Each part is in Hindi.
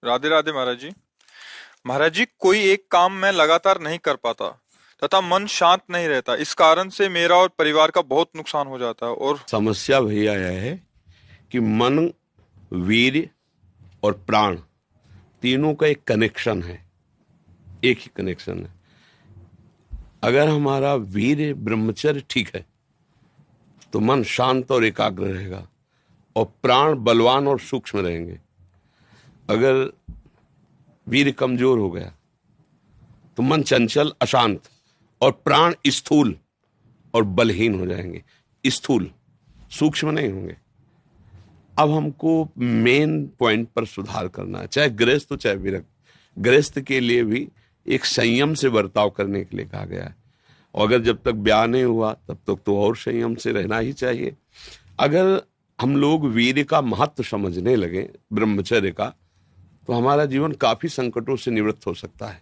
राधे राधे महाराज जी। महाराज जी, कोई एक काम मैं लगातार नहीं कर पाता तथा मन शांत नहीं रहता। इस कारण से मेरा और परिवार का बहुत नुकसान हो जाता है। और समस्या भैया यह है कि मन, वीर्य और प्राण तीनों का एक कनेक्शन है, एक ही कनेक्शन है। अगर हमारा वीर्य ब्रह्मचर्य ठीक है तो मन शांत और एकाग्र रहेगा और प्राण बलवान और सूक्ष्म रहेंगे। अगर वीर्य कमजोर हो गया तो मन चंचल, अशांत और प्राण स्थूल और बलहीन हो जाएंगे। स्थूल, सूक्ष्म नहीं होंगे। अब हमको मेन पॉइंट पर सुधार करना है, चाहे गृहस्थ हो चाहे विरक्त। गृहस्थ के लिए भी एक संयम से बर्ताव करने के लिए कहा गया है, और अगर जब तक ब्याह नहीं हुआ तब तक तो और संयम से रहना ही चाहिए। अगर हम लोग वीर्य का महत्व समझने लगे, ब्रह्मचर्य का, तो हमारा जीवन काफी संकटों से निवृत्त हो सकता है।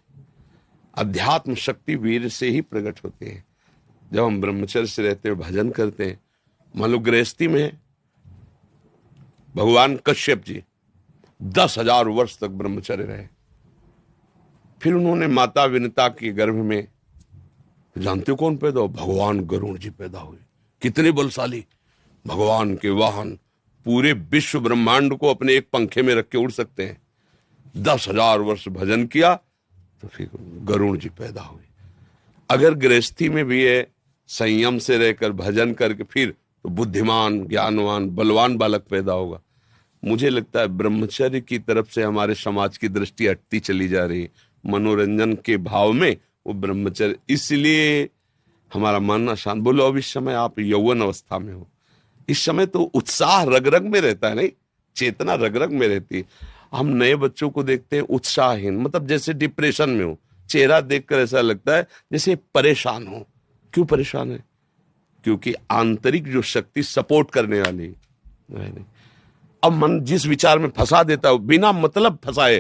अध्यात्म शक्ति वीर्य से ही प्रकट होती है। जब हम ब्रह्मचर्य से रहते हैं, भजन करते हैं, मान लो गृहस्थी में है, भगवान कश्यप जी 10,000 वर्ष तक ब्रह्मचर्य रहे। फिर उन्होंने माता विनता के गर्भ में, जानते हो कौन पैदा हो? भगवान गरुड़ जी पैदा हुए। कितने बलशाली, भगवान के वाहन, पूरे विश्व ब्रह्मांड को अपने एक पंखे में रख के उड़ सकते हैं। 10,000 वर्ष भजन किया तो फिर गरुड़ जी पैदा हुए। अगर गृहस्थी में भी है, संयम से रहकर भजन करके, फिर तो बुद्धिमान, ज्ञानवान, बलवान बालक पैदा होगा। मुझे लगता है ब्रह्मचर्य की तरफ से हमारे समाज की दृष्टि हटती चली जा रही है। मनोरंजन के भाव में वो ब्रह्मचर्य, इसलिए हमारा मन अशांत। बोलो, अब इस समय आप यौवन अवस्था में हो, इस समय तो उत्साह रग रग में रहता है, नहीं, चेतना रग रग में रहती है। हम नए बच्चों को देखते हैं उत्साहहीन, मतलब जैसे डिप्रेशन में हो। चेहरा देखकर ऐसा लगता है जैसे परेशान हो। क्यों परेशान है? क्योंकि आंतरिक जो शक्ति सपोर्ट करने वाली नहीं। अब मन जिस विचार में फंसा देता है, बिना मतलब फंसाए,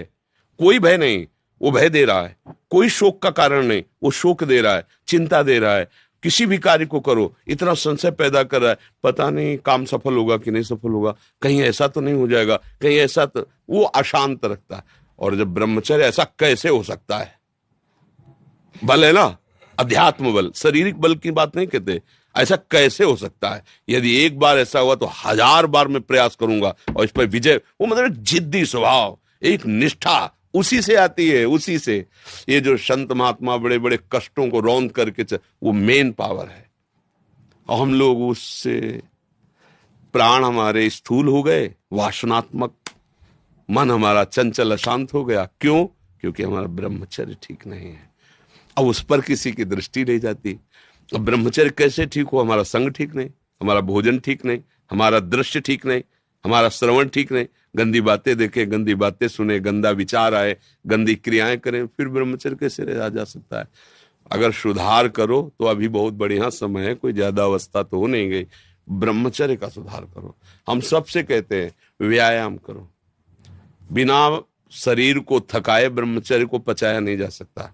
कोई भय नहीं, वो भय दे रहा है। कोई शोक का कारण नहीं, वो शोक दे रहा है, चिंता दे रहा है। किसी भी कार्य को करो, इतना संशय पैदा कर रहा है, पता नहीं काम सफल होगा कि नहीं सफल होगा, कहीं ऐसा तो नहीं हो जाएगा, कहीं ऐसा तो, वो अशांत रखता है। और जब ब्रह्मचर्य, ऐसा कैसे हो सकता है? बल है ना, अध्यात्म बल, शारीरिक बल की बात नहीं कहते। ऐसा कैसे हो सकता है? यदि एक बार ऐसा हुआ तो 1000 बार मैं प्रयास करूंगा और इस पर विजय। वो मतलब जिद्दी स्वभाव, एक निष्ठा उसी से आती है, उसी से। ये जो संत महात्मा बड़े बड़े कष्टों को रौंद करके वो मेन पावर है। और हम लोग उससे, प्राण हमारे स्थूल हो गए, वासनात्मक, मन हमारा चंचल अशांत हो गया। क्यों? क्योंकि हमारा ब्रह्मचर्य ठीक नहीं है। अब उस पर किसी की दृष्टि नहीं जाती। अब ब्रह्मचर्य कैसे ठीक हो? हमारा संग ठीक नहीं, हमारा भोजन ठीक नहीं, हमारा दृश्य ठीक नहीं, हमारा श्रवण ठीक नहीं, गंदी बातें देखें, गंदी बातें सुने, गंदा विचार आए, गंदी क्रियाएं करें, फिर ब्रह्मचर्य कैसे रहा जा सकता है? अगर सुधार करो तो अभी बहुत बढ़िया समय है, कोई ज्यादा अवस्था तो हो नहीं गई। ब्रह्मचर्य का सुधार करो। हम सबसे कहते हैं व्यायाम करो। बिना शरीर को थकाए ब्रह्मचर्य को पचाया नहीं जा सकता।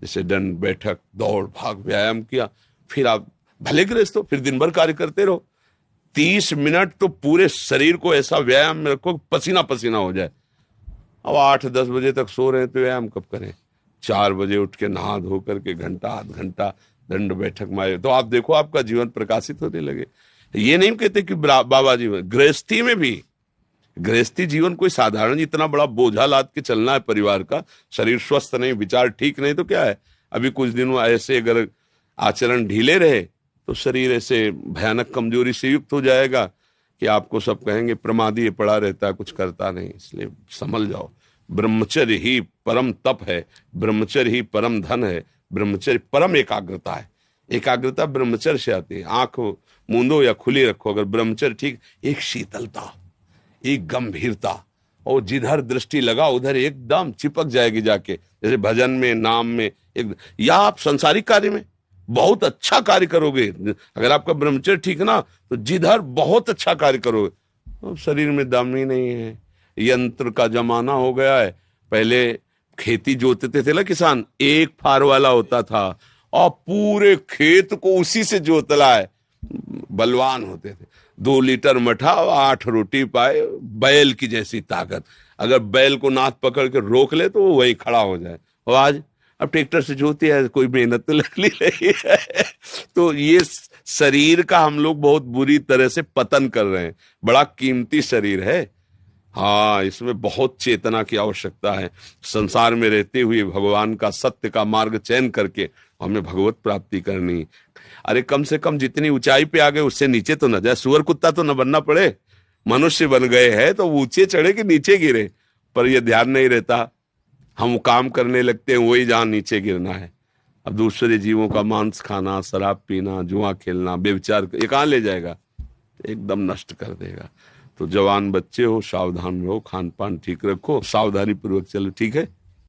जैसे दंड बैठक, दौड़ भाग, व्यायाम किया, फिर आप भले गृहस्थ हो, फिर दिन भर कार्य करते रहो। 30 मिनट तो पूरे शरीर को ऐसा व्यायाम में रखो पसीना पसीना हो जाए। अब 8-10 बजे तक सो रहे हैं तो व्यायाम कब करें? 4 बजे उठ के नहा धो करके घंटा आध घंटा दंड बैठक मारे तो आप देखो आपका जीवन प्रकाशित होने लगे। ये नहीं कहते कि बाबा जी, गृहस्थी में भी, गृहस्थी जीवन कोई साधारण इतना बड़ा बोझा लाद के चलना है परिवार का। शरीर स्वस्थ नहीं, विचार ठीक नहीं तो क्या है? अभी कुछ दिनों ऐसे अगर आचरण ढीले रहे तो शरीर ऐसे भयानक कमजोरी से युक्त हो जाएगा कि आपको सब कहेंगे प्रमादी पड़ा रहता है, कुछ करता नहीं। इसलिए संभल जाओ। ब्रह्मचर्य ही परम तप है, ब्रह्मचर्य ही परम धन है, ब्रह्मचर्य परम एकाग्रता है। एकाग्रता ब्रह्मचर्य से आती है। आंख मूंदो या खुली रखो, अगर ब्रह्मचर्य ठीक, एक शीतलता, एक गंभीरता, और जिधर दृष्टि लगा उधर एकदम चिपक जाएगी जाके। जैसे भजन में, नाम में, एक, या आप संसारिक कार्य में बहुत अच्छा कार्य करोगे। अगर आपका ब्रह्मचर्य ठीक ना तो जिधर बहुत अच्छा कार्य करोगे। तो शरीर में दम ही नहीं है। यंत्र का जमाना हो गया है। पहले खेती जोतते थे ना किसान, एक फार वाला होता था और पूरे खेत को उसी से जोतला है। बलवान होते थे। 2 लीटर मठा और 8 रोटी पाए, बैल की जैसी ताकत। अगर बैल को नाथ पकड़ के रोक ले तो वो वहीं खड़ा हो जाए। और आज अब ट्रैक्टर से जोती है, कोई मेहनत तो लग नहीं रही है। तो ये शरीर का हम लोग बहुत बुरी तरह से पतन कर रहे हैं। बड़ा कीमती शरीर है, हाँ, इसमें बहुत चेतना की आवश्यकता है। संसार में रहते हुए भगवान का सत्य का मार्ग चयन करके हमें भगवत प्राप्ति करनी। अरे कम से कम जितनी ऊंचाई पे आ गए उससे नीचे तो न जाए, सुअर कुत्ता तो न बनना पड़े। मनुष्य बन गए हैं तो ऊंचे चढ़े कि नीचे गिरे, पर यह ध्यान नहीं रहता। हम काम करने लगते हैं वही जहां नीचे गिरना है। अब दूसरे जीवों का मांस खाना, शराब पीना, जुआ खेलना, व्यभिचार, ये कहां ले जाएगा? एकदम नष्ट कर देगा। तो जवान बच्चे हो, सावधान रहो, खान पान ठीक रखो, सावधानी पूर्वक चलो, ठीक है।